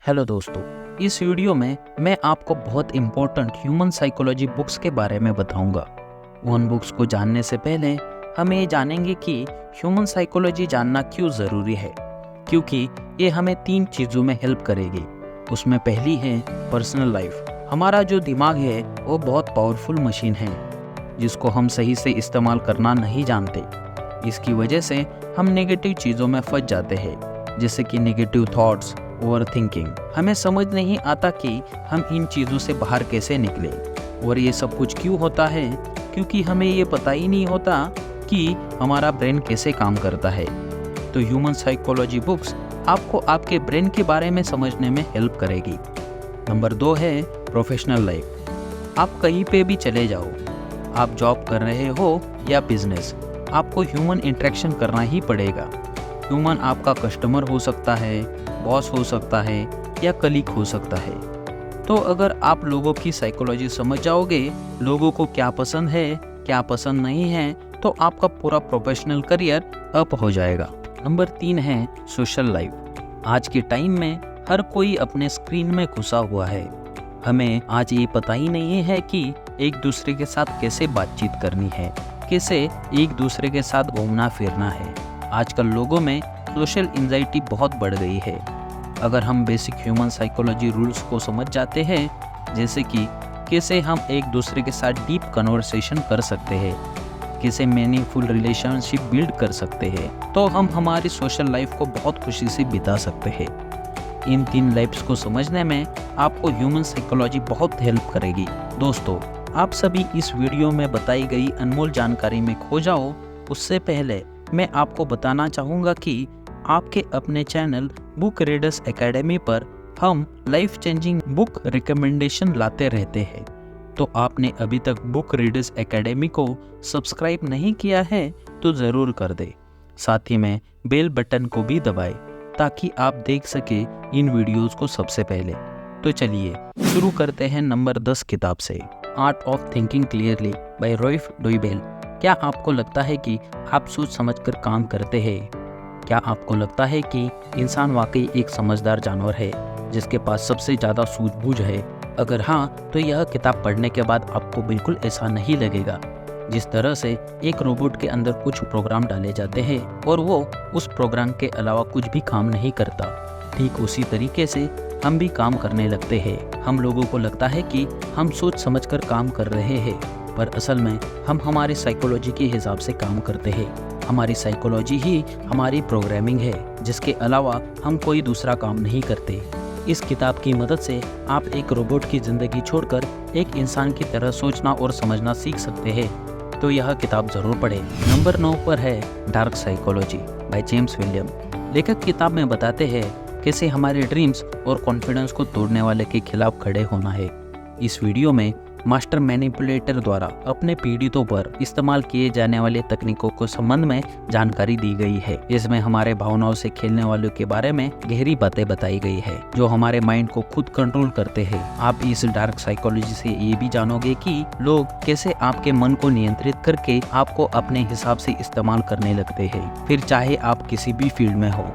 Hello दोस्तों, इस video में मैं आपको बहुत इम्पोर्टेंट ह्यूमन साइकोलॉजी बुक्स के बारे में बताऊंगा। उन बुक्स को जानने से पहले हम ये जानेंगे कि ह्यूमन साइकोलॉजी जानना क्यों ज़रूरी है, क्योंकि ये हमें 3 चीज़ों में हेल्प करेगी। उसमें पहली है पर्सनल लाइफ। हमारा जो दिमाग है वो बहुत पावरफुल मशीन है जिसको हम सही से इस्तेमाल करना नहीं जानते। इसकी वजह से हम नेगेटिव चीज़ों में फंस जाते हैं, जैसे कि नेगेटिव थॉट्स, ओवर थिंकिंग। हमें समझ नहीं आता कि हम इन चीज़ों से बाहर कैसे निकले, और ये सब कुछ क्यों होता है, क्योंकि हमें ये पता ही नहीं होता कि हमारा ब्रेन कैसे काम करता है। तो ह्यूमन साइकोलॉजी बुक्स आपको आपके ब्रेन के बारे में समझने में हेल्प करेगी। नंबर 2 है प्रोफेशनल लाइफ। आप कहीं पे भी चले जाओ, आप जॉब कर रहे हो या बिजनेस, आपको ह्यूमन इंटरेक्शन करना ही पड़ेगा। ह्यूमन आपका कस्टमर हो सकता है, बॉस हो सकता है या कलीग हो सकता है। तो अगर आप लोगों की साइकोलॉजी समझ जाओगे, लोगों को क्या पसंद है क्या पसंद नहीं है, तो आपका पूरा प्रोफेशनल करियर अप हो जाएगा। नंबर 3 है सोशल लाइफ। आज के टाइम में हर कोई अपने स्क्रीन में घुसा हुआ है। हमें आज ये पता ही नहीं है कि एक दूसरे के साथ कैसे बातचीत करनी है, कैसे एक दूसरे के साथ घूमना फिरना है। आजकल लोगों में सोशल एंजाइटी बहुत बढ़ गई है। अगर हम बेसिक ह्यूमन साइकोलॉजी रूल्स को समझ जाते हैं, जैसे कि कैसे हम एक दूसरे के साथ डीप कन्वर्सेशन कर सकते हैं, कैसे मीनिंगफुल रिलेशनशिप बिल्ड कर सकते हैं, तो हम हमारी सोशल लाइफ को बहुत खुशी से बिता सकते हैं। इन 3 लाइफ्स को समझने में आपको ह्यूमन साइकोलॉजी बहुत हेल्प करेगी। दोस्तों, आप सभी इस वीडियो में बताई गई अनमोल जानकारी में खो जाओ, उससे पहले मैं आपको बताना चाहूँगा कि आपके अपने चैनल बुक रीडर्स एकेडमी पर हम लाइफ चेंजिंग बुक रिकमेंडेशन लाते रहते हैं। तो आपने अभी तक बुक रीडर्स एकेडमी को सब्सक्राइब नहीं किया है तो ज़रूर कर दे। साथ ही में बेल बटन को भी दबाएं ताकि आप देख सके इन वीडियोस को सबसे पहले। तो चलिए शुरू करते हैं नंबर 10 किताब से, art of thinking clearly by Rolf Dobelli. क्या आपको लगता है कि आप सोच समझकर काम करते हैं? क्या आपको लगता है कि इंसान वाकई एक समझदार जानवर है जिसके पास सबसे ज़्यादा सूझबूझ है? अगर हाँ, तो यह किताब पढ़ने के बाद आपको बिल्कुल ऐसा नहीं लगेगा। जिस तरह से एक रोबोट के अंदर कुछ प्रोग्राम डाले जाते हैं और वो उस प्रोग्राम के अलावा कुछ भी काम नहीं करता, ठीक उसी तरीके से हम भी काम करने लगते हैं। हम लोगों को लगता है कि हम सोच समझकर काम कर रहे हैं, पर असल में हम हमारी साइकोलॉजी के हिसाब से काम करते हैं। हमारी साइकोलॉजी ही हमारी प्रोग्रामिंग है, जिसके अलावा हम कोई दूसरा काम नहीं करते। इस किताब की मदद से आप एक रोबोट की ज़िंदगी छोड़कर एक इंसान की तरह सोचना और समझना सीख सकते हैं। तो यह किताब ज़रूर पढ़ें। नंबर 9 पर है dark psychology by James William. लेखक किताब में बताते हैं कैसे हमारे ड्रीम्स और कॉन्फिडेंस को तोड़ने वाले के खिलाफ खड़े होना है। इस वीडियो में मास्टर मैनिपुलेटर द्वारा अपने पीड़ितों पर इस्तेमाल किए जाने वाले तकनीकों के संबंध में जानकारी दी गई है। इसमें हमारे भावनाओं से खेलने वालों के बारे में गहरी बातें बताई गई है, जो हमारे माइंड को खुद कंट्रोल करते हैं। आप इस डार्क साइकोलॉजी से ये भी जानोगे कि लोग कैसे आपके मन को नियंत्रित करके आपको अपने हिसाब से इस्तेमाल करने लगते हैं। फिर चाहे आप किसी भी फील्ड में हो,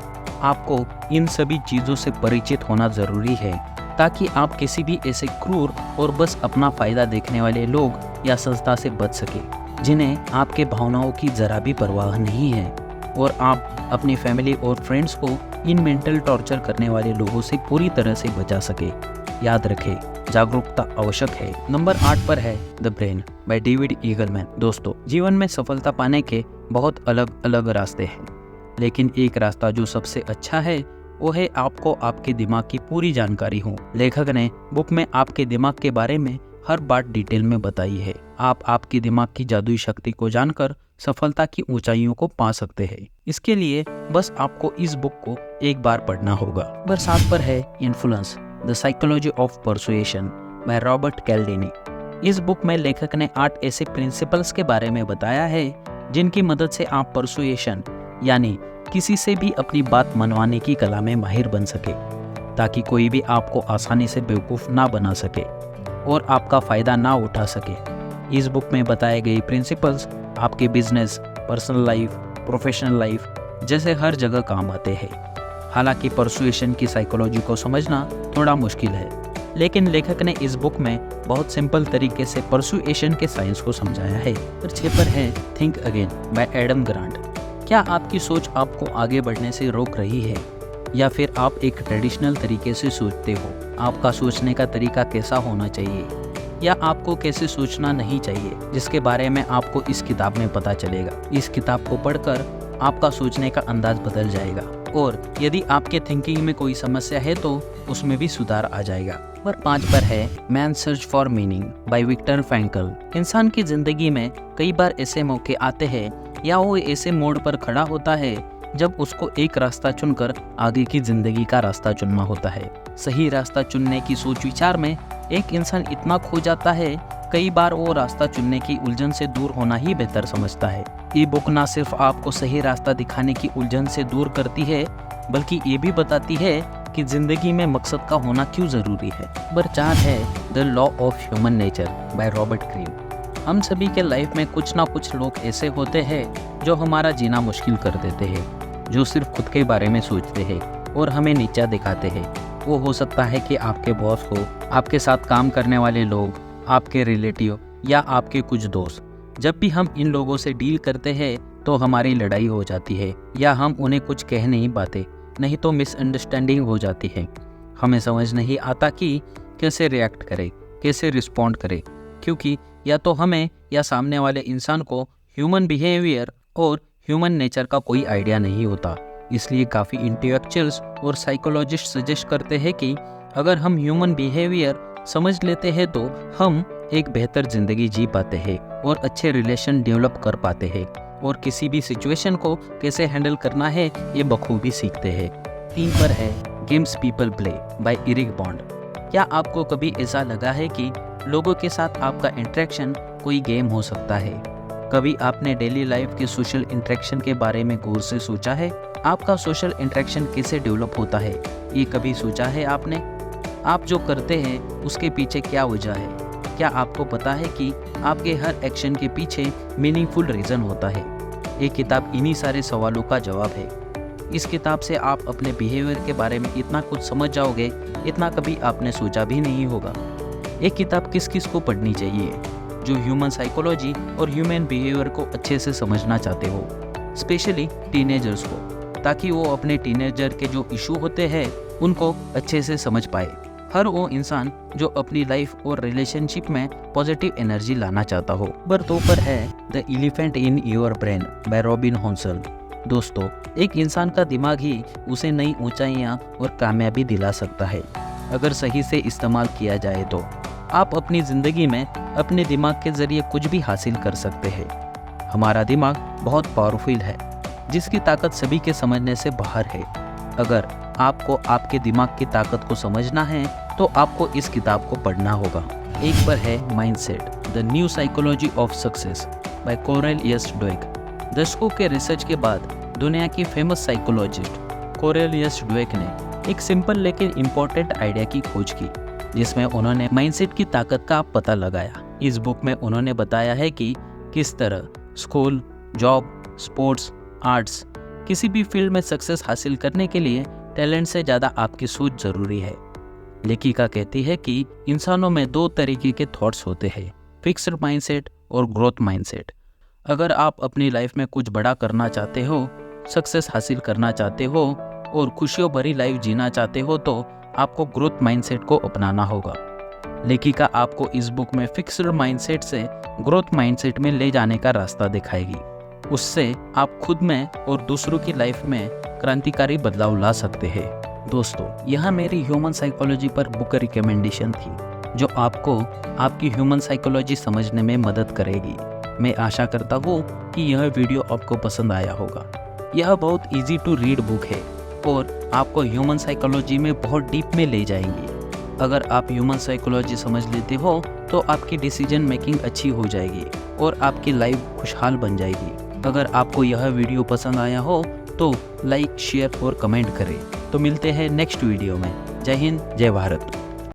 आपको इन सभी चीजों से परिचित होना जरूरी है, ताकि आप किसी भी ऐसे क्रूर और बस अपना फायदा देखने वाले लोग या संस्था से बच सके, जिन्हें आपके भावनाओं की जरा भी परवाह नहीं है, और आप अपनी फैमिली और फ्रेंड्स को इन मेंटल टॉर्चर करने वाले लोगों से पूरी तरह से बचा सके। याद रखें, जागरूकता आवश्यक है। नंबर 8 पर है the brain by David Eagleman. दोस्तों, जीवन में सफलता पाने के बहुत अलग अलग रास्ते हैं, लेकिन एक रास्ता जो सबसे अच्छा है वो है आपको आपके दिमाग की पूरी जानकारी हो। लेखक ने बुक में आपके दिमाग के बारे में हर बात डिटेल में बताई है। आप आपके दिमाग की जादुई शक्ति को जानकर सफलता की ऊंचाइयों को पा सकते हैं। इसके लिए बस आपको इस बुक को एक बार पढ़ना होगा। नंबर 7 पर है influence the psychology of persuasion by Robert Cialdini. इस बुक में लेखक ने 8 ऐसे प्रिंसिपल्स के बारे में बताया है जिनकी मदद से आप परसुएशन यानी किसी से भी अपनी बात मनवाने की कला में माहिर बन सके, ताकि कोई भी आपको आसानी से बेवकूफ़ ना बना सके और आपका फ़ायदा ना उठा सके। इस बुक में बताए गए प्रिंसिपल्स आपके business, personal life, professional life जैसे हर जगह काम आते हैं। हालांकि परसुएशन की साइकोलॉजी को समझना थोड़ा मुश्किल है, लेकिन लेखक ने इस बुक में बहुत सिंपल तरीके से परसुएशन के साइंस को समझाया है। नंबर 6 पर है think again bye Adam grant. क्या आपकी सोच आपको आगे बढ़ने से रोक रही है, या फिर आप एक ट्रेडिशनल तरीके से सोचते हो? आपका सोचने का तरीका कैसा होना चाहिए, या आपको कैसे सोचना नहीं चाहिए, जिसके बारे में आपको इस किताब में पता चलेगा। इस किताब को पढ़कर आपका सोचने का अंदाज बदल जाएगा, और यदि आपके थिंकिंग में कोई समस्या है तो उसमें भी सुधार आ जाएगा। नंबर 5 पर है man search for meaning by Victor Frankl. इंसान की जिंदगी में कई बार ऐसे मौके आते हैं या वो ऐसे मोड़ पर खड़ा होता है जब उसको एक रास्ता चुनकर आगे की जिंदगी का रास्ता चुनना होता है। सही रास्ता चुनने की सोच विचार में एक इंसान इतना खो जाता है, कई बार वो रास्ता चुनने की उलझन से दूर होना ही बेहतर समझता है। ये बुक ना सिर्फ आपको सही रास्ता दिखाने की उलझन से दूर करती है, बल्कि ये भी बताती है कि जिंदगी में मकसद का होना क्यों जरूरी है। नंबर 4 है the law of human nature by Robert Greene. हम सभी के लाइफ में कुछ ना कुछ लोग ऐसे होते हैं जो हमारा जीना मुश्किल कर देते हैं, जो सिर्फ खुद के बारे में सोचते हैं और हमें नीचा दिखाते हैं। वो हो सकता है कि आपके बॉस हो, आपके साथ काम करने वाले लोग, आपके रिलेटिव या आपके कुछ दोस्त। जब भी हम इन लोगों से डील करते हैं तो हमारी लड़ाई हो जाती है, या हम उन्हें कुछ कह नहीं पाते, नहीं तो मिसअंडरस्टैंडिंग हो जाती है। हमें समझ नहीं आता कि कैसे रिएक्ट करें, कैसे रिस्पॉन्ड करें, क्योंकि या तो हमें या सामने वाले इंसान को ह्यूमन बिहेवियर और ह्यूमन नेचर का कोई आइडिया नहीं होता। इसलिए काफ़ी इंटेलेक्चुअल्स और साइकोलॉजिस्ट सजेस्ट करते हैं कि अगर हम ह्यूमन बिहेवियर समझ लेते हैं तो हम एक बेहतर ज़िंदगी जी पाते हैं और अच्छे रिलेशन डेवलप कर पाते हैं, और किसी भी सिचुएशन को कैसे हैंडल करना है ये बखूबी सीखते हैं। 3 पर है games people play by Eric Bond. क्या आपको कभी ऐसा लगा है कि लोगों के साथ आपका इंटरेक्शन कोई गेम हो सकता है? कभी आपने डेली लाइफ के सोशल इंटरेक्शन के बारे में गौर से सोचा है? आपका सोशल इंटरेक्शन कैसे डेवलप होता है, ये कभी सोचा है आपने? आप जो करते हैं उसके पीछे क्या वजह है? क्या आपको पता है कि आपके हर एक्शन के पीछे मीनिंगफुल रीज़न होता है? ये किताब इन्हीं सारे सवालों का जवाब है। इस किताब से आप अपने बिहेवियर के बारे में इतना कुछ समझ जाओगे, इतना कभी आपने सोचा भी नहीं होगा। ये किताब किस किस को पढ़नी चाहिए? जो ह्यूमन साइकोलॉजी और ह्यूमन बिहेवियर को अच्छे से समझना चाहते हो, स्पेशली टीनेजर्स को, ताकि वो अपने टीनेजर के जो इशू होते हैं उनको अच्छे से समझ पाए। हर वो इंसान जो अपनी लाइफ और रिलेशनशिप में पॉजिटिव एनर्जी लाना चाहता हो। नंबर 2 पर है the elephant in your brain by Robin Hanson. दोस्तों, एक इंसान का दिमाग ही उसे नई ऊंचाइयां और कामयाबी दिला सकता है, अगर सही से इस्तेमाल किया जाए तो। आप अपनी ज़िंदगी में अपने दिमाग के ज़रिए कुछ भी हासिल कर सकते हैं। हमारा दिमाग बहुत पावरफुल है, जिसकी ताकत सभी के समझने से बाहर है। अगर आपको आपके दिमाग की ताकत को समझना है तो आपको इस किताब को पढ़ना होगा। 1 पर है mindset the new psychology of success by Carol S Dweck. दशकों के रिसर्च के बाद दुनिया की famous psychologist Carol S Dweck ने एक सिंपल लेकिन इम्पोर्टेंट आइडिया की खोज की, जिसमें उन्होंने माइंडसेट की ताकत का पता लगाया। इस बुक में उन्होंने बताया है कि किस तरह स्कूल, जॉब, स्पोर्ट्स, आर्ट्स, किसी भी फील्ड में सक्सेस हासिल करने के लिए टैलेंट से ज़्यादा आपकी सोच ज़रूरी है। लेखिका कहती है कि इंसानों में 2 तरीके के थॉट्स होते हैं, फिक्स्ड माइंडसेट और ग्रोथ माइंडसेट। अगर आप अपनी लाइफ में कुछ बड़ा करना चाहते हो, सक्सेस हासिल करना चाहते हो और खुशियों भरी लाइफ जीना चाहते हो तो आपको ग्रोथ माइंडसेट को अपनाना होगा। लेखिका आपको इस बुक में फिक्स्ड माइंडसेट से ग्रोथ माइंडसेट में ले जाने का रास्ता दिखाएगी। उससे आप खुद में और दूसरों की लाइफ में क्रांतिकारी बदलाव ला सकते हैं। दोस्तों, यह मेरी ह्यूमन साइकोलॉजी पर बुक रिकमेंडेशन थी, जो आपको आपकी ह्यूमन साइकोलॉजी समझने में मदद करेगी। मैं आशा करता हूँ कि यह वीडियो आपको पसंद आया होगा। यह बहुत इजी टू रीड बुक है और आपको ह्यूमन साइकोलॉजी में बहुत डीप में ले जाएंगी। अगर आप ह्यूमन साइकोलॉजी समझ लेते हो तो आपकी डिसीजन मेकिंग अच्छी हो जाएगी और आपकी लाइफ खुशहाल बन जाएगी। अगर आपको यह वीडियो पसंद आया हो तो लाइक, शेयर और कमेंट करें। तो मिलते हैं नेक्स्ट वीडियो में। जय हिंद, जय भारत।